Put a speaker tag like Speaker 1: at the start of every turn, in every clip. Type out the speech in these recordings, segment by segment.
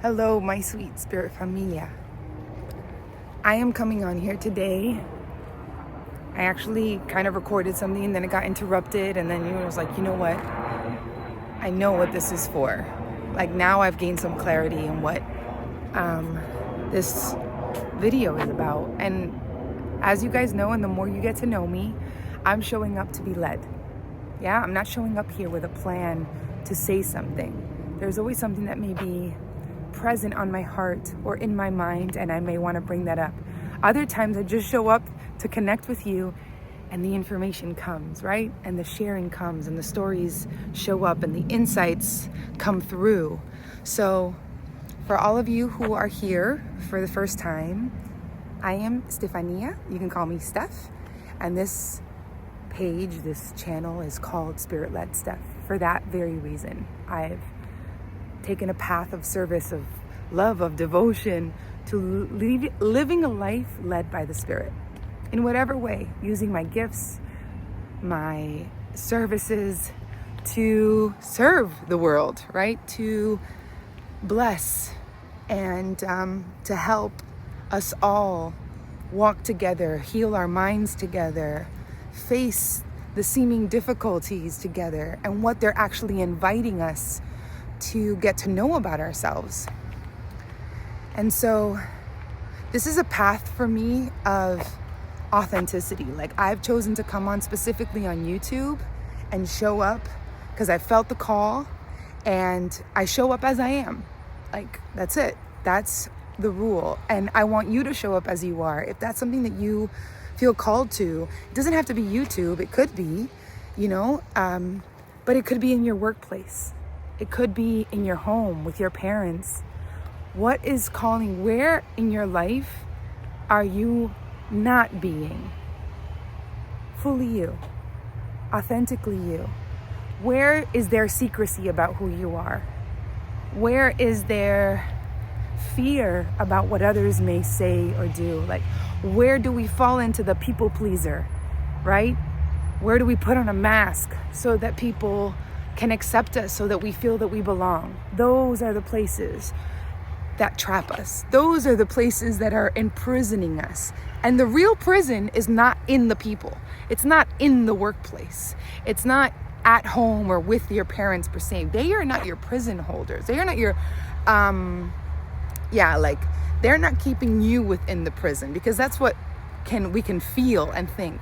Speaker 1: Hello, my sweet spirit familia. I am coming on here today. I actually kind of recorded something and then it got interrupted, and then I was like, you know what? I know what this is for. Like, now I've gained some clarity in what this video is about. And as you guys know, and the more you get to know me, I'm showing up to be led. Yeah, I'm not showing up here with a plan to say something. There's always something that may be present on my heart or in my mind, and I may want to bring that up. Other times I just show up to connect with you, and the information comes, right? And the sharing comes, and the stories show up, and the insights come through. So for all of you who are here for the first time, I am Stefania. You can call me Steph. And this page, this channel is called Spirit Led Steph for that very reason. I've taken a path of service, of love, of devotion to living a life led by the Spirit in whatever way, using my gifts, my services to serve the world, right? To bless and to help us all walk together, heal our minds together, face the seeming difficulties together, and what they're actually inviting us to get to know about ourselves. And so this is a path for me of authenticity. Like, I've chosen to come on specifically on YouTube and show up because I felt the call, and I show up as I am. Like, that's it. That's the rule. And I want you to show up as you are. If that's something that you feel called to, it doesn't have to be YouTube. It could be, but it could be in your workplace. It could be in your home with your parents. What is calling? Where in your life are you not being fully you, authentically you? Where is there secrecy about who you are? Where is there fear about what others may say or do? Like, where do we fall into the people pleaser, right? Where do we put on a mask so that people can accept us, so that we feel that we belong? Those are the places that trap us. Those are the places that are imprisoning us. And the real prison is not in the people. It's not in the workplace. It's not at home or with your parents per se. They are not your prison holders. They are not your, they're not keeping you within the prison, because that's what we can feel and think.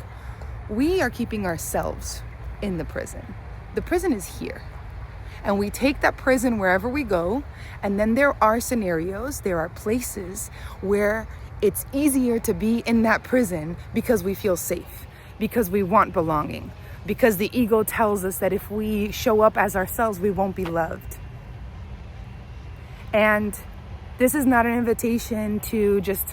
Speaker 1: We are keeping ourselves in the prison. The prison is here, and we take that prison wherever we go. And then there are scenarios, there are places where it's easier to be in that prison because we feel safe, because we want belonging, because the ego tells us that if we show up as ourselves, we won't be loved. And this is not an invitation to just,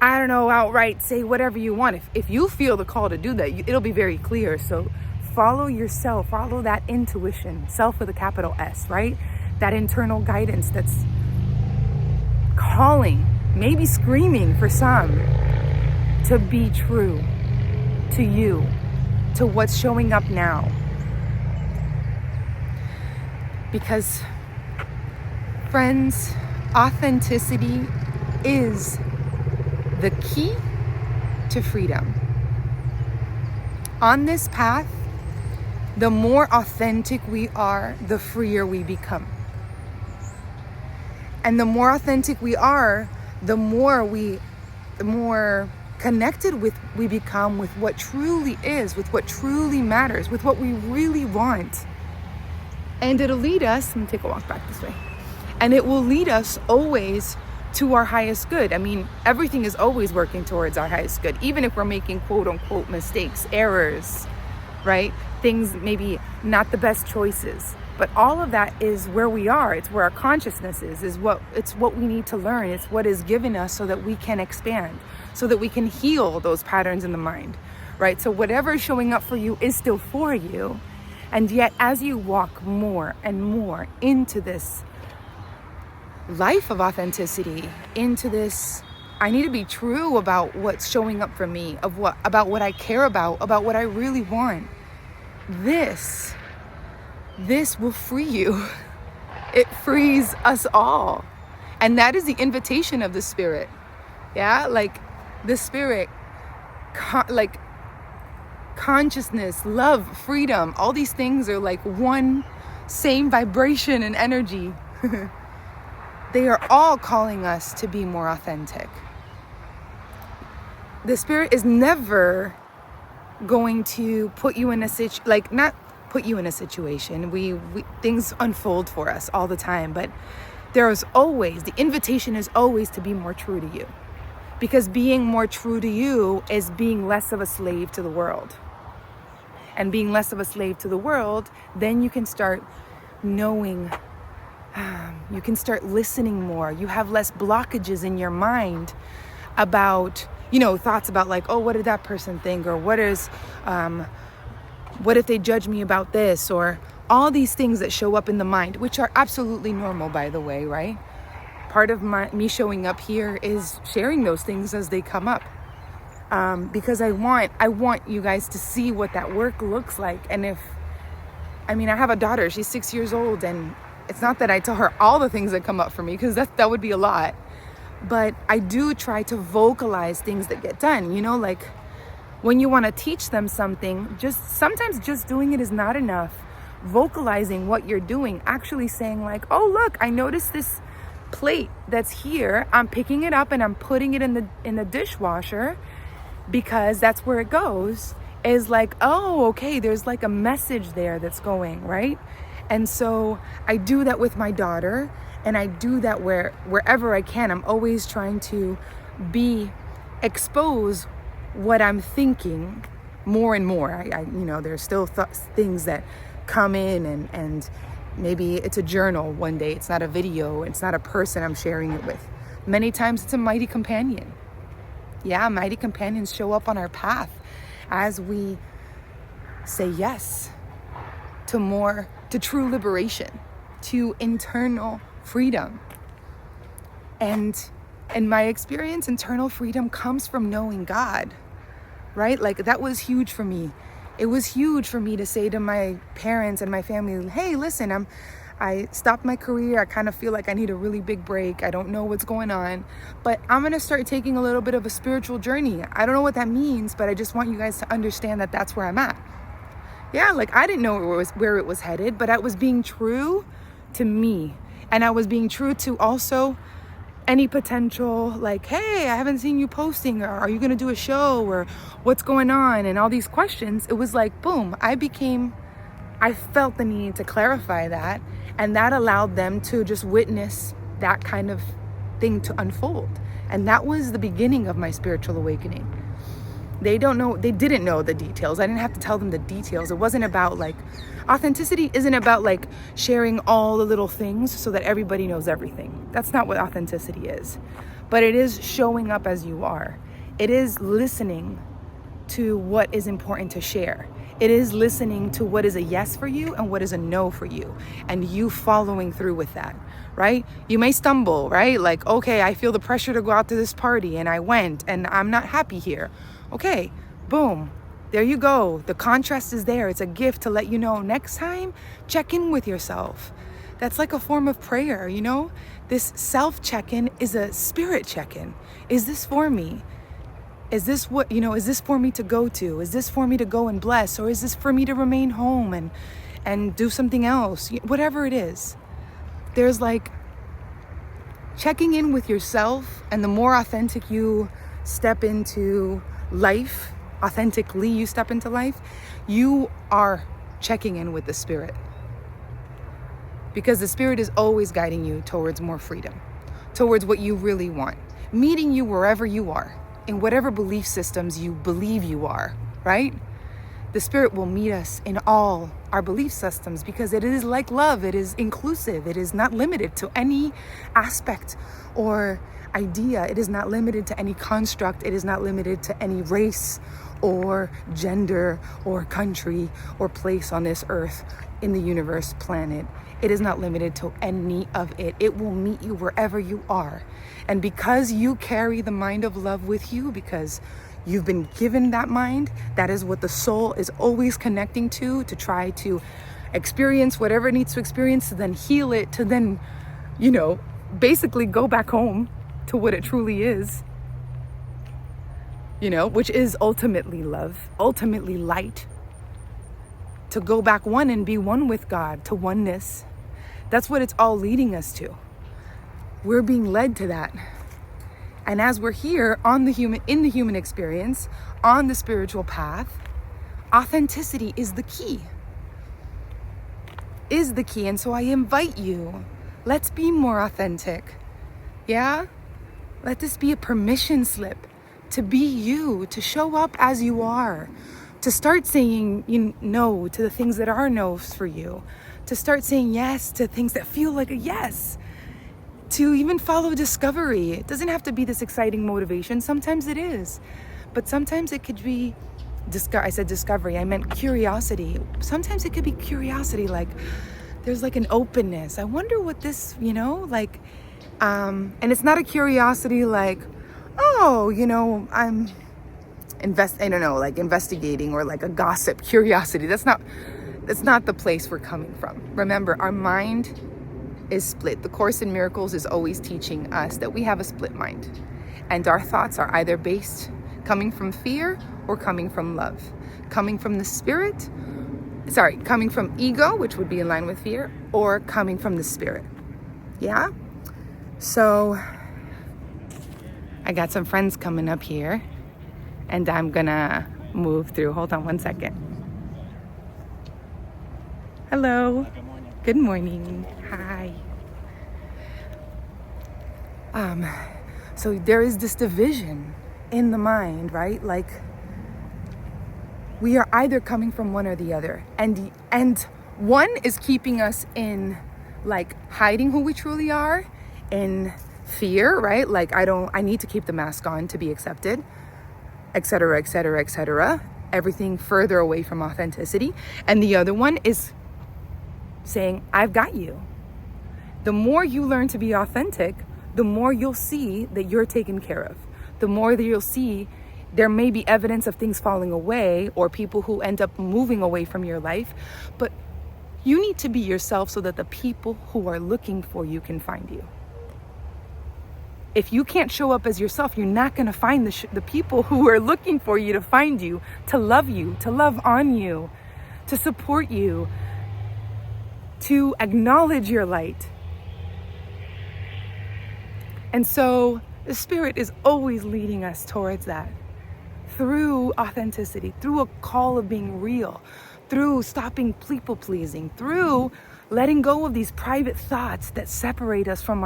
Speaker 1: outright say whatever you want. If you feel the call to do that, it'll be very clear. So follow yourself, follow that intuition, self with a capital S, right? That internal guidance that's calling, maybe screaming for some, to be true to you, to what's showing up now. Because, friends, authenticity is the key to freedom. On this path, the more authentic we are, the freer we become. And the more authentic we are, the more connected we become with what truly is, with what truly matters, with what we really want. And it'll lead us, let me take a walk back this way. And it will lead us always to our highest good. I mean, everything is always working towards our highest good, even if we're making quote unquote mistakes, errors, right? Things maybe not the best choices, but all of that is where we are. It's where our consciousness is it's what we need to learn. It's what is given us so that we can expand, so that we can heal those patterns in the mind, right? So whatever is showing up for you is still for you. And yet, as you walk more and more into this life of authenticity, into this, I need to be true about what's showing up for me, about what I care about what I really want. This will free you. It frees us all. And that is the invitation of the Spirit. Yeah, like the Spirit, like consciousness, love, freedom, all these things are like one same vibration and energy. They are all calling us to be more authentic. The Spirit is never going to put you in a not put you in a situation. We things unfold for us all the time, but the invitation is always to be more true to you. Because being more true to you is being less of a slave to the world. And being less of a slave to the world, then you can start knowing, you can start listening more. You have less blockages in your mind about, thoughts about like, oh, what did that person think? Or what if they judge me about this? Or all these things that show up in the mind, which are absolutely normal, by the way, right? Part of me showing up here is sharing those things as they come up. Because I want you guys to see what that work looks like. And I have a daughter, she's 6 years old, and it's not that I tell her all the things that come up for me, because that would be a lot. But I do try to vocalize things that get done, like when you want to teach them something, sometimes just doing it is not enough. Vocalizing what you're doing, actually saying like, oh, look, I noticed this plate that's here. I'm picking it up and I'm putting it in the dishwasher because that's where it goes. Is like, oh, okay, there's like a message there that's going, right? And so I do that with my daughter, and I do that wherever I can. I'm always trying to expose what I'm thinking more and more. There's still things that come in, and maybe it's a journal one day. It's not a video. It's not a person I'm sharing it with. Many times it's a mighty companion. Yeah, mighty companions show up on our path as we say yes to true liberation, to internal freedom. And in my experience, internal freedom comes from knowing God, right? Like that was huge for me. It was huge for me to say to my parents and my family, hey, listen, I stopped my career. I kind of feel like I need a really big break. I don't know what's going on, but I'm going to start taking a little bit of a spiritual journey. I don't know what that means, but I just want you guys to understand that that's where I'm at. Yeah, like I didn't know where it was headed, but I was being true to me. And I was being true to also any potential, like, hey, I haven't seen you posting, or are you going to do a show, or what's going on? And all these questions. It was like, boom, I felt the need to clarify that. And that allowed them to just witness that kind of thing to unfold. And that was the beginning of my spiritual awakening. They didn't know the details. I didn't have to tell them the details. It wasn't about like, authenticity isn't about like sharing all the little things so that everybody knows everything. That's not what authenticity is. But it is showing up as you are. It is listening to what is important to share. It is listening to what is a yes for you and what is a no for you, and you following through with that, right? You may stumble, right? Like, okay, I feel the pressure to go out to this party and I went and I'm not happy here. Okay, boom, there you go. The contrast is there. It's a gift to let you know next time, check in with yourself. That's like a form of prayer, This self check-in is a spirit check-in. Is this for me? Is this is this for me to go to? Is this for me to go and bless? Or is this for me to remain home and do something else? Whatever it is. There's like checking in with yourself, and the more authentic you step into life, authentically you step into life, you are checking in with the Spirit. Because the Spirit is always guiding you towards more freedom, towards what you really want, meeting you wherever you are, in whatever belief systems you believe you are, right? The Spirit will meet us in all our belief systems, because it is like love. It is inclusive. It is not limited to any aspect or idea. It is not limited to any construct. It is not limited to any race or gender or country or place on this earth, in the universe, planet. It is not limited to any of it. It will meet you wherever you are. And because you carry the mind of love with you, because you've been given that mind, that is what the soul is always connecting to try to experience whatever it needs to experience, to then heal it, to then, basically go back home to what it truly is, which is ultimately love, ultimately light. To go back one and be one with God, to oneness. That's what it's all leading us to. We're being led to that. And as we're here in the human experience, on the spiritual path, authenticity is the key. And so I invite you, let's be more authentic. Yeah? Let this be a permission slip to be you, to show up as you are, to start saying no to the things that are no's for you, to start saying yes to things that feel like a yes, to even follow discovery. It doesn't have to be this exciting motivation. Sometimes it is, but sometimes it could be I said discovery, I meant curiosity. Sometimes it could be curiosity, like there's like an openness. I wonder what this, and it's not a curiosity like, I'm investigating, or like a gossip curiosity. That's not the place we're coming from. Remember, our mind is split. The Course in Miracles is always teaching us that we have a split mind, and our thoughts are either coming from fear or coming from love, coming from ego, which would be in line with fear, or coming from the spirit. Yeah? So I got some friends coming up here, and I'm gonna move through. Hold on one second. Hello. Good morning. Hi. So there is this division in the mind, right? Like, we are either coming from one or the other, and one is keeping us in like hiding who we truly are, in fear, right? Like, I need to keep the mask on to be accepted, etc., etc., etc. Everything further away from authenticity. And the other one is saying, I've got you. The more you learn to be authentic, the more you'll see that you're taken care of. The more that you'll see there may be evidence of things falling away, or people who end up moving away from your life, but you need to be yourself so that the people who are looking for you can find you. If you can't show up as yourself, you're not going to find the people who are looking for you to find you, to love on you, to support you, to acknowledge your light. And so the Spirit is always leading us towards that, through authenticity, through a call of being real, through stopping people pleasing, through letting go of these private thoughts that separate us from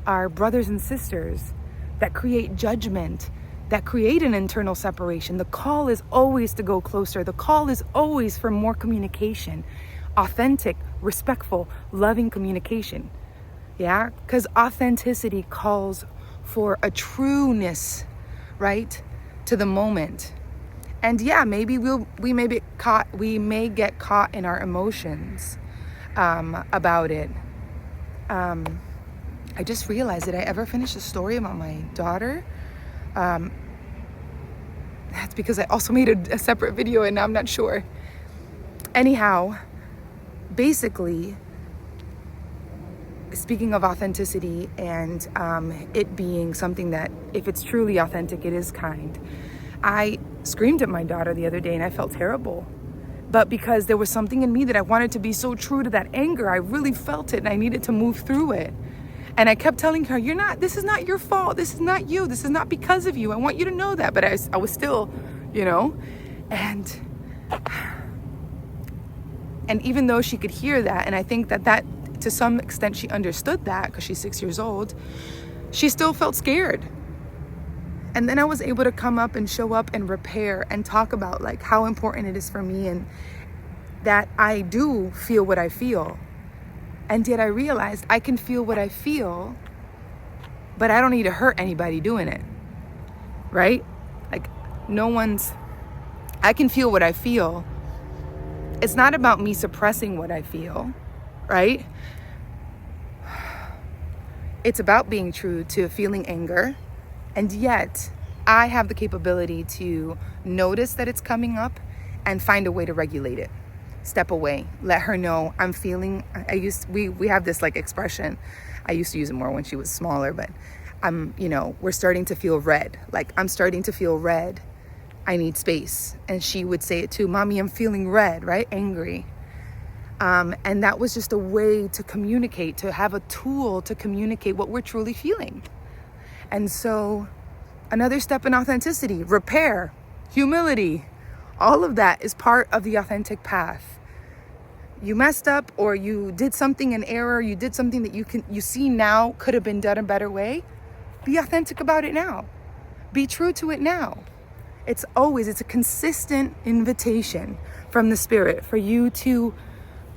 Speaker 1: our brothers and sisters, that create judgment, that create an internal separation. The call is always to go closer. The call is always for more communication, authentic, respectful, loving communication. Yeah, because authenticity calls for a trueness, right, to the moment. And yeah, maybe we may get caught in our emotions about it. I just realized, did I ever finish a story about my daughter? That's because I also made a separate video, and I'm not sure. Anyhow, basically, speaking of authenticity and it being something that, if it's truly authentic, it is kind. I screamed at my daughter the other day, and I felt terrible. But because there was something in me that I wanted to be so true to that anger, I really felt it, and I needed to move through it. And I kept telling her, this is not your fault. This is not you. This is not because of you. I want you to know that. But I was still, and even though she could hear that, and I think that to some extent she understood that because she's 6 years old, she still felt scared. And then I was able to come up and show up and repair and talk about like how important it is for me, and that I do feel what I feel. And yet I realized I can feel what I feel, but I don't need to hurt anybody doing it, right? Like I can feel what I feel. It's not about me suppressing what I feel, right? It's about being true to feeling anger. And yet I have the capability to notice that it's coming up and find a way to regulate it. Step away, let her know I'm feeling. We have this like expression. I used to use it more when she was smaller, but we're starting to feel red. Like, I'm starting to feel red. I need space. And she would say it too. Mommy, I'm feeling red, right? Angry. And that was just a way to communicate, to have a tool to communicate what we're truly feeling. And so another step in authenticity, repair, humility, all of that is part of the authentic path. You messed up, or you did something in error, you did something that you see now could have been done a better way. Be authentic about it now. Be true to it now. It's a consistent invitation from the Spirit for you to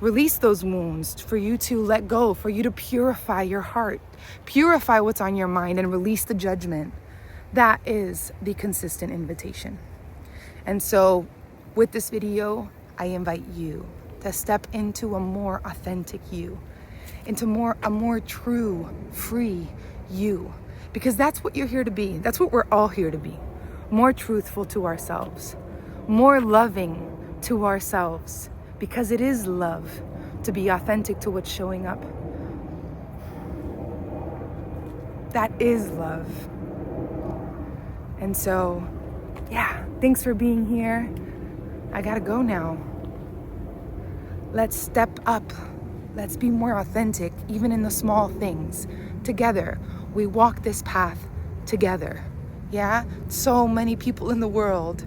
Speaker 1: release those wounds, for you to let go, for you to purify your heart, purify what's on your mind, and release the judgment. That is the consistent invitation. And so with this video, I invite you to step into a more authentic you, into a more true, free you, because that's what you're here to be. That's what we're all here to be. More truthful to ourselves, more loving to ourselves, because it is love to be authentic to what's showing up. That is love. And so, yeah, thanks for being here. I gotta go now. Let's step up. Let's be more authentic, even in the small things. Together, we walk this path together. Yeah? So many people in the world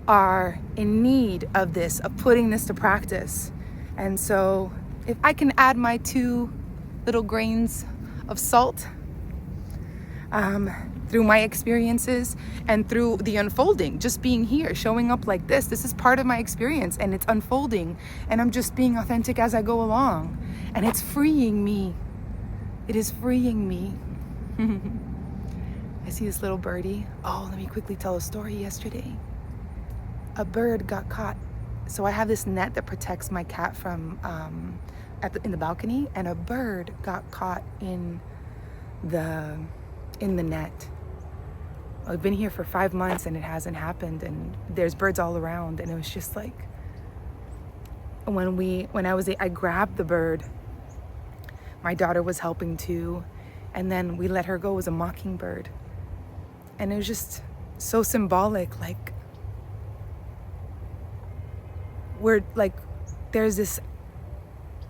Speaker 1: are in need of this, of putting this to practice. And so if I can add my 2 little grains of salt through my experiences and through the unfolding, just being here, showing up like this is part of my experience, and it's unfolding, and I'm just being authentic as I go along, and it's freeing me. It is freeing me. I see this little birdie. Oh, let me quickly tell a story. Yesterday, a bird got caught. So I have this net that protects my cat from in the balcony, and a bird got caught in the net. I've been here for 5 months and it hasn't happened, and there's birds all around, and it was just like, I grabbed the bird. My daughter was helping too, and then we let her go as a mockingbird, and it was just so symbolic. Like, there's this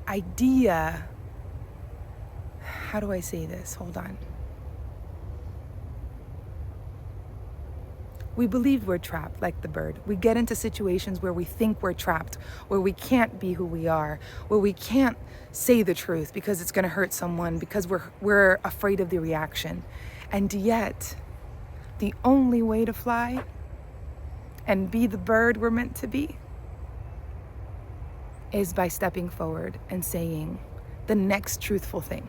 Speaker 1: idea. How do I say this? Hold on. We believe we're trapped like the bird. We get into situations where we think we're trapped, where we can't be who we are, where we can't say the truth because it's going to hurt someone, because we're afraid of the reaction. And yet, the only way to fly and be the bird we're meant to be is by stepping forward and saying the next truthful thing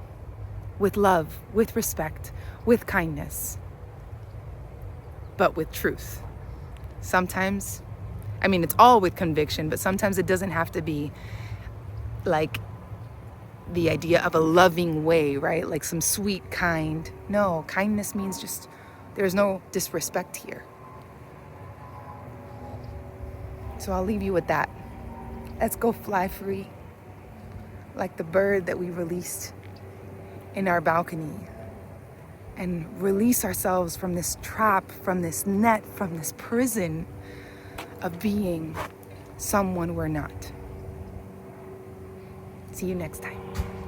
Speaker 1: with love, with respect, with kindness, but with truth. Sometimes, it's all with conviction, but sometimes it doesn't have to be like the idea of a loving way, right? Like some sweet, kind. No, kindness means just, there's no disrespect here. So I'll leave you with that. Let's go fly free, like the bird that we released in our balcony, and release ourselves from this trap, from this net, from this prison of being someone we're not. See you next time.